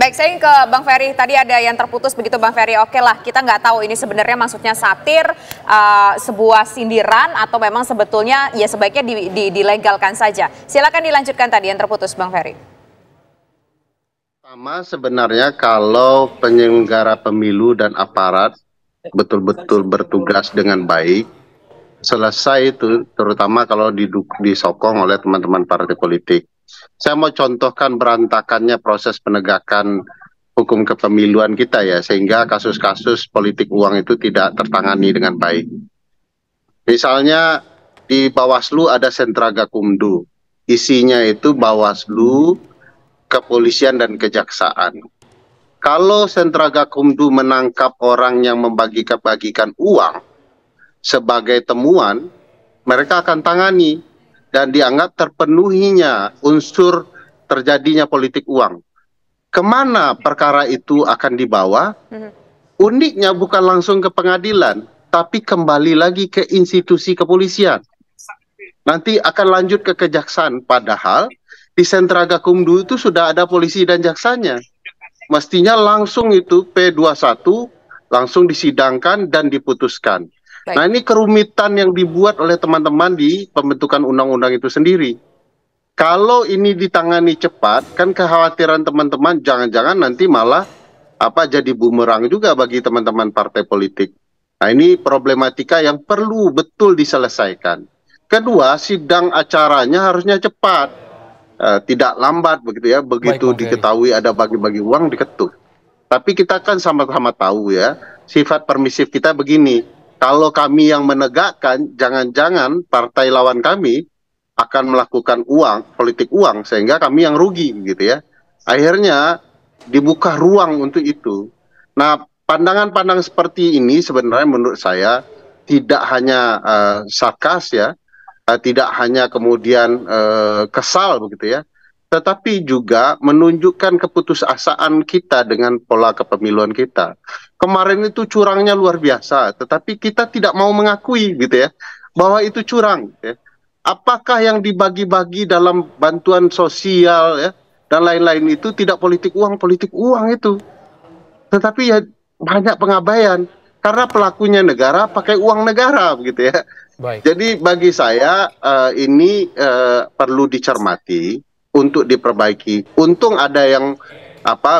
Baik, saya ingin ke Bang Ferry. Tadi ada yang terputus begitu Bang Ferry. Oke lah, kita nggak tahu ini sebenarnya maksudnya satir, sebuah sindiran, atau memang sebetulnya ya sebaiknya dilegalkan saja. Silakan dilanjutkan tadi yang terputus Bang Ferry. Pertama, sebenarnya kalau penyelenggara pemilu dan aparat betul-betul bertugas dengan baik, selesai itu, terutama kalau disokong oleh teman-teman partai politik. Saya mau contohkan berantakannya proses penegakan hukum kepemiluan kita ya, sehingga kasus-kasus politik uang itu tidak tertangani dengan baik. Misalnya di Bawaslu ada sentra gakumdu, isinya itu Bawaslu, kepolisian dan kejaksaan. Kalau sentra gakumdu menangkap orang yang membagikan uang sebagai temuan, mereka akan tangani dan dianggap terpenuhinya unsur terjadinya politik uang. Kemana perkara itu akan dibawa? Uniknya bukan langsung ke pengadilan, tapi kembali lagi ke institusi kepolisian. Nanti akan lanjut ke kejaksaan, padahal di sentra gakumdu itu sudah ada polisi dan jaksanya. Mestinya langsung itu P21 langsung disidangkan dan diputuskan. Baik. Nah, ini kerumitan yang dibuat oleh teman-teman di pembentukan undang-undang itu sendiri. Kalau ini ditangani cepat, kan kekhawatiran teman-teman jangan-jangan nanti malah jadi bumerang juga bagi teman-teman partai politik. Nah, ini problematika yang perlu betul diselesaikan. Kedua, sidang acaranya harusnya cepat, tidak lambat begitu ya. Begitu diketahui ada bagi-bagi uang diketuk. Tapi kita kan sama-sama tahu ya, sifat permisif kita begini. Kalau kami yang menegakkan, jangan-jangan partai lawan kami akan melakukan politik uang, sehingga kami yang rugi, gitu ya. Akhirnya dibuka ruang untuk itu. Nah, pandangan-pandangan seperti ini sebenarnya menurut saya tidak hanya sarkas ya, tidak hanya kemudian kesal begitu ya, tetapi juga menunjukkan keputusasaan kita dengan pola kepemiluan kita. Kemarin itu curangnya luar biasa, tetapi kita tidak mau mengakui gitu ya, bahwa itu curang. Ya. Apakah yang dibagi-bagi dalam bantuan sosial ya dan lain-lain itu tidak politik uang itu. Tetapi ya banyak pengabaian, karena pelakunya negara pakai uang negara begitu ya. Baik. Jadi bagi saya ini perlu dicermati untuk diperbaiki. Untung ada yang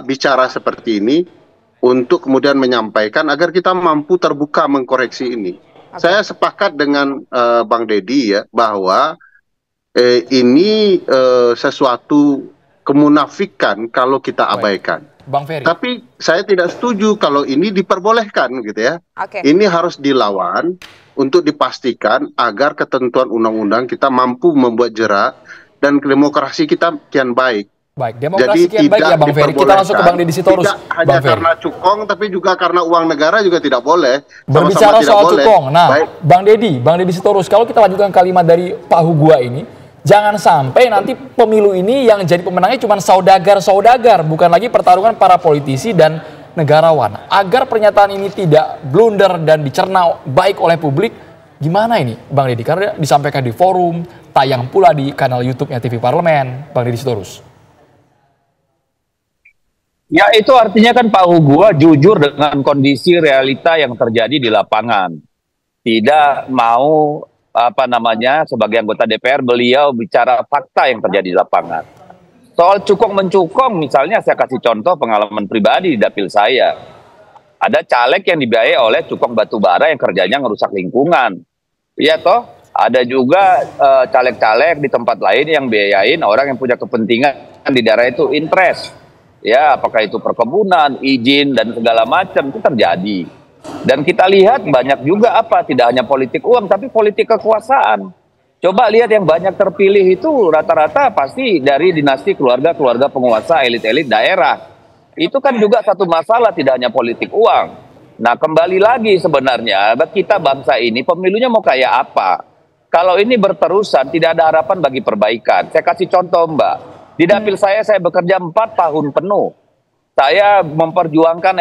bicara seperti ini untuk kemudian menyampaikan agar kita mampu terbuka mengkoreksi ini. Saya sepakat dengan Bang Deddy ya bahwa ini sesuatu kemunafikan kalau kita abaikan. Bang Ferry. Tapi saya tidak setuju kalau ini diperbolehkan gitu ya. Ini harus dilawan untuk dipastikan agar ketentuan undang-undang kita mampu membuat jerak dan demokrasi kita kian baik. Baik, demokrasi kian baik ya Bang Ferry. Kita langsung ke Bang Deddy Sitorus. Tidak hanya karena cukong, tapi juga karena uang negara juga tidak boleh. Berbicara soal cukong, nah baik. Bang Deddy Sitorus, kalau kita lanjutkan kalimat dari Pak Hugua ini, jangan sampai nanti pemilu ini yang jadi pemenangnya cuma saudagar-saudagar, bukan lagi pertarungan para politisi dan negarawan. Agar pernyataan ini tidak blunder dan dicerna baik oleh publik, gimana ini Bang Deddy? Karena disampaikan di forum, tayang pula di kanal YouTube-nya TV Parlemen. Bang Deddy Sitorus. Ya, itu artinya kan Pak Hugua jujur dengan kondisi realita yang terjadi di lapangan. Tidak mau sebagai anggota DPR beliau bicara fakta yang terjadi di lapangan. Soal cukong-mencukong misalnya saya kasih contoh pengalaman pribadi di dapil saya. Ada caleg yang dibiayai oleh cukong batubara yang kerjanya ngerusak lingkungan. Iya toh? Ada juga caleg-caleg di tempat lain yang biayain orang yang punya kepentingan di daerah itu interest. Ya, apakah itu perkebunan, izin, dan segala macam itu terjadi. Dan kita lihat banyak juga tidak hanya politik uang, tapi politik kekuasaan. Coba lihat yang banyak terpilih itu rata-rata pasti dari dinasti keluarga-keluarga penguasa, elit-elit daerah. Itu kan juga satu masalah, tidak hanya politik uang. Nah, kembali lagi sebenarnya, kita bangsa ini pemilunya mau kayak apa? Kalau ini berterusan, tidak ada harapan bagi perbaikan. Saya kasih contoh, Mbak. Di dapil saya bekerja 4 tahun penuh. Saya memperjuangkan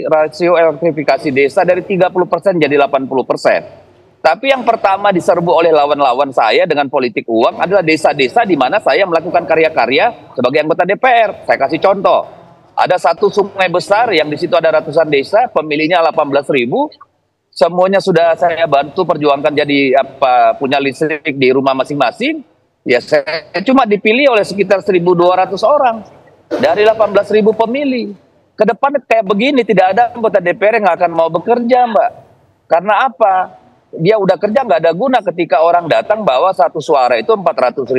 rasio elektrifikasi desa dari 30% jadi 80%. Tapi yang pertama diserbu oleh lawan-lawan saya dengan politik uang adalah desa-desa di mana saya melakukan karya-karya sebagai anggota DPR. Saya kasih contoh. Ada satu sungai besar yang di situ ada ratusan desa, pemilihnya 18.000. Semuanya sudah saya bantu perjuangkan jadi punya listrik di rumah masing-masing. Ya saya cuma dipilih oleh sekitar 1.200 orang dari 18.000 pemilih. Ke depan kayak begini tidak ada anggota DPR yang nggak akan mau bekerja, Mbak. Karena apa? Dia udah kerja nggak ada guna ketika orang datang bawa satu suara itu 400.000.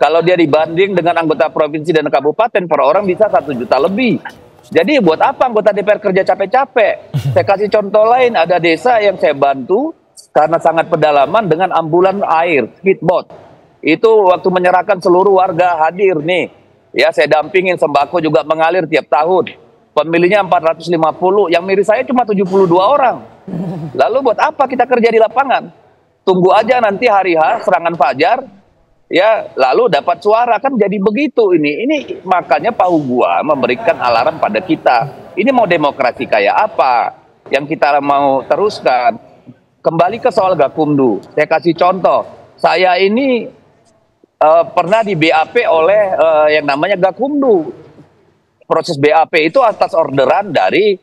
Kalau dia dibanding dengan anggota provinsi dan kabupaten per orang bisa 1 juta lebih. Jadi buat apa anggota DPR kerja capek-capek? Saya kasih contoh lain, ada desa yang saya bantu karena sangat pedalaman dengan ambulan air, speedboat. Itu waktu menyerahkan seluruh warga hadir nih. Ya saya dampingin, sembako juga mengalir tiap tahun. Pemilihnya 450, yang mirip saya cuma 72 orang. Lalu buat apa kita kerja di lapangan? Tunggu aja nanti hari H, serangan fajar, ya lalu dapat suara, kan jadi begitu ini makanya Pak Hugua memberikan alarm pada kita. Ini mau demokrasi kayak apa yang kita mau teruskan? Kembali ke soal Gakumdu, saya kasih contoh. Saya ini pernah di BAP oleh yang namanya Gakumdu. Proses BAP itu atas orderan dari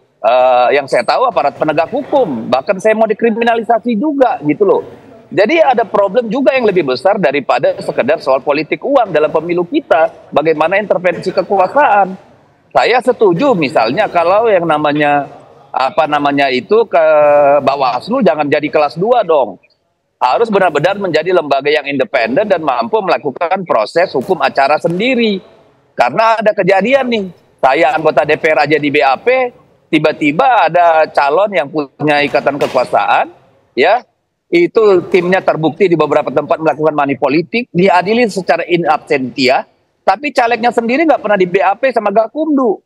yang saya tahu aparat penegak hukum. Bahkan saya mau dikriminalisasi juga gitu loh. Jadi ada problem juga yang lebih besar daripada sekedar soal politik uang dalam pemilu kita. Bagaimana intervensi kekuasaan. Saya setuju misalnya kalau yang namanya ke Bawaslu jangan jadi kelas 2 dong. Harus benar-benar menjadi lembaga yang independen dan mampu melakukan proses hukum acara sendiri. Karena ada kejadian nih, saya anggota DPR aja di BAP, tiba-tiba ada calon yang punya ikatan kekuasaan, ya, itu timnya terbukti di beberapa tempat melakukan money politik, diadili secara in absentia, tapi calegnya sendiri nggak pernah di BAP sama Gakumdu.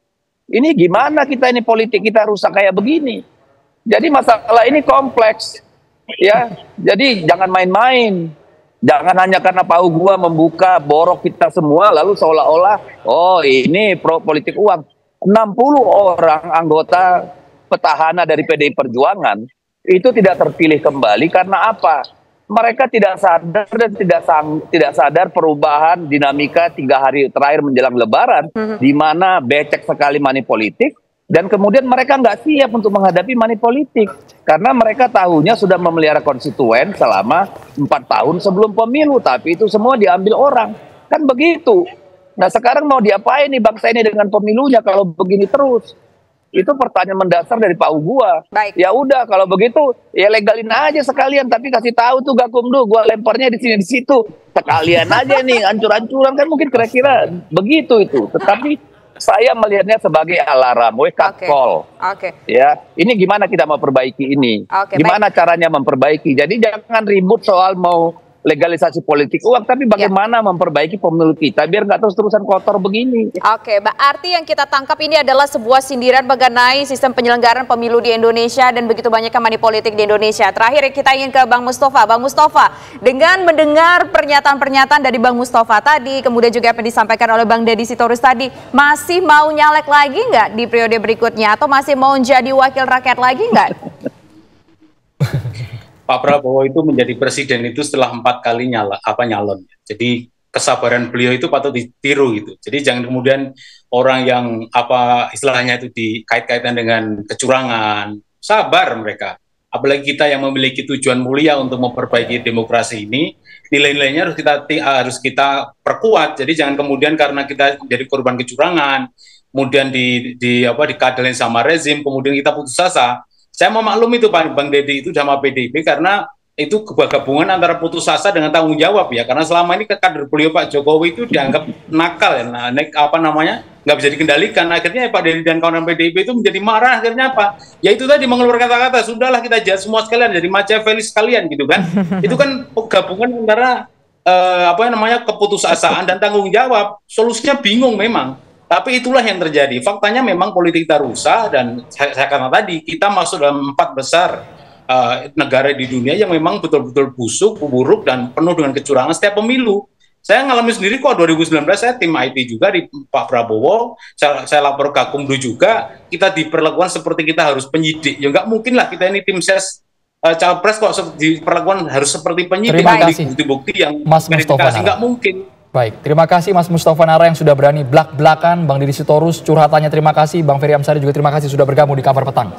Ini gimana kita ini politik kita rusak kayak begini? Jadi masalah ini kompleks, ya. Jadi jangan main-main, jangan hanya karena Pak Hugua membuka borok kita semua, lalu seolah-olah, oh ini pro politik uang. 60 orang anggota petahana dari PDI Perjuangan itu tidak terpilih kembali karena apa? Mereka tidak sadar dan tidak sadar perubahan dinamika 3 hari terakhir menjelang Lebaran, di mana becek sekali money politik, dan kemudian mereka nggak siap untuk menghadapi money politik karena mereka tahunya sudah memelihara konstituen selama 4 tahun sebelum pemilu, tapi itu semua diambil orang, kan begitu. Nah sekarang mau diapain nih bangsa ini dengan pemilunya kalau begini terus? Itu pertanyaan mendasar dari Pak Hugua. Ya udah kalau begitu ya legalin aja sekalian, tapi kasih tahu tuh Gakumdu, gua lemparnya di sini di situ. Sekalian aja nih ancur-ancuran, kan mungkin kira-kira begitu itu. Tetapi saya melihatnya sebagai alarm, wake up call. Ya, ini gimana kita mau perbaiki ini? Gimana caranya memperbaiki? Jadi jangan ribut soal mau legalisasi politik uang, tapi bagaimana memperbaiki pemilu kita biar nggak terus-terusan kotor begini. Oke, Mbak, arti yang kita tangkap ini adalah sebuah sindiran mengenai sistem penyelenggaraan pemilu di Indonesia dan begitu banyaknya money politik di Indonesia. Terakhir kita ingin ke Bang Mustafa. Bang Mustafa, dengan mendengar pernyataan-pernyataan dari Bang Mustafa tadi, kemudian juga apa yang disampaikan oleh Bang Deddy Sitorus tadi, masih mau nyalek lagi nggak di periode berikutnya atau masih mau jadi wakil rakyat lagi nggak? Pak Prabowo itu menjadi presiden itu setelah 4 kali nyalon. Jadi kesabaran beliau itu patut ditiru gitu. Jadi jangan kemudian orang yang istilahnya itu dikait-kaitkan dengan kecurangan. Sabar mereka. Apalagi kita yang memiliki tujuan mulia untuk memperbaiki demokrasi ini, nilai-nilainya harus kita perkuat. Jadi jangan kemudian karena kita jadi korban kecurangan, kemudian dikadalin sama rezim, kemudian kita putus asa. Saya memaklumi itu Pak Bang Deddy itu sama PDIP karena itu gabungan antara putus asa dengan tanggung jawab ya, karena selama ini kader beliau Pak Jokowi itu dianggap nakal ya, nggak bisa dikendalikan. Akhirnya Pak Deddy dan kawan PDIP itu menjadi marah, akhirnya apa? Ya itu tadi mengeluarkan kata-kata, sudahlah kita jahat semua sekalian, jadi Machiavelli sekalian gitu kan. Itu kan gabungan antara keputusasaan dan tanggung jawab. Solusinya bingung memang. Tapi itulah yang terjadi. Faktanya memang politik kita rusak dan saya kata tadi kita masuk dalam 4 besar negara di dunia yang memang betul-betul busuk, buruk dan penuh dengan kecurangan setiap pemilu. Saya ngalami sendiri kok 2019 saya tim IT juga di Pak Prabowo, saya lapor ke Gakumdu juga, kita diperlakukan seperti kita harus penyidik. Ya nggak mungkin lah kita ini tim ses Capres kok diperlakukan harus seperti penyidik, bukti-bukti yang verifikasi, nggak mungkin. Baik, terima kasih Mas Mustafa Nara yang sudah berani belak-belakan, Bang Deddy Sitorus curhatannya terima kasih, Bang Ferry Amsari juga terima kasih sudah bergabung di Kabar Petang.